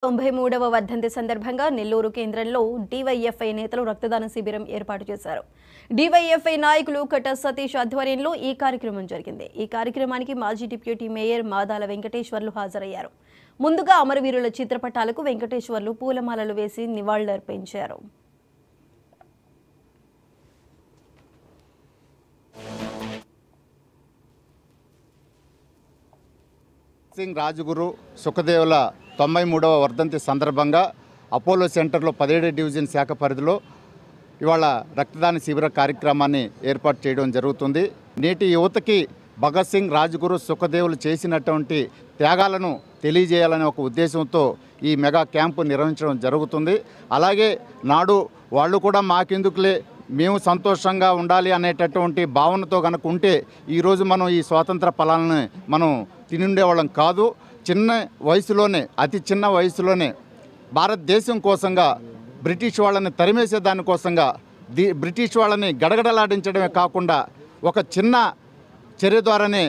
93వ వర్ధంతి సందర్భంగా నెల్లూరు కేంద్రంలో డీవైఎఫ్ఐ నేతలు రక్తదాన శిబిరం ఏర్పాటు చేశారు. డీవైఎఫ్ఐ నాయకులు కట సతీష్ ఆధ్వర్యంలో ఈ కార్యక్రమం జరిగింది. ఈ కార్యక్రమానికి మాజీ డిప్యూటీ మేయర్ మాదాల వెంకటేశ్వర్లు హాజరయ్యారు. ముందుగా అమరవీరుల చిత్రపటాలకు వెంకటేశ్వర్లు పూలమాలలు వేసి నివాళులర్పించారు. సింగ్ రాజగురు సుఖదేవుల 93వ వర్ధంతి సందర్భంగా అపోలో సెంటర్లో 17 డివిజన్ శాఖ పరిధిలో ఇవాళ రక్తదాన శిబిర కార్యక్రమాన్ని ఏర్పాటు చేయడం జరుగుతుంది. నేటి యువతకి భగత్ సింగ్ రాజగురు సుఖదేవులు చేసినటువంటి త్యాగాలను తెలియజేయాలనే ఒక ఉద్దేశంతో ఈ మెగా క్యాంపు నిర్వహించడం జరుగుతుంది. అలాగే నాడు వాళ్ళు కూడా మాకెందుకులే, మేము సంతోషంగా ఉండాలి అనేటటువంటి భావనతో కనుక ఉంటే ఈరోజు మనం ఈ స్వాతంత్ర ఫలాలను మనం తినుండేవాళ్ళం కాదు. చిన్న వయసులోనే, అతి చిన్న వయసులోనే భారతదేశం కోసంగా బ్రిటిష్ వాళ్ళని తరిమేసే దానికోసంగా బ్రిటిష్ వాళ్ళని గడగడలాడించడమే కాకుండా ఒక చిన్న చర్య ద్వారానే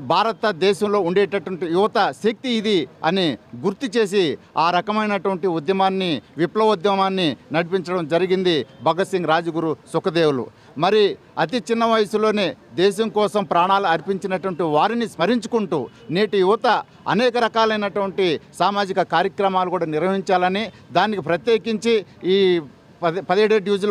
భారతదేశంలో ఉండేటటువంటి యువత శక్తి ఇది అని గుర్తు చేసి ఆ రకమైనటువంటి ఉద్యమాన్ని, విప్లవోద్యమాన్ని నడిపించడం జరిగింది భగత్ సింగ్ రాజగురు సుఖదేవులు. మరి అతి చిన్న వయసులోనే దేశం కోసం ప్రాణాలు అర్పించినటువంటి వారిని స్మరించుకుంటూ నేటి యువత అనేక రకాలైనటువంటి సామాజిక కార్యక్రమాలు కూడా నిర్వహించాలని, దానికి ప్రత్యేకించి ఈ 17 డివిజన్లో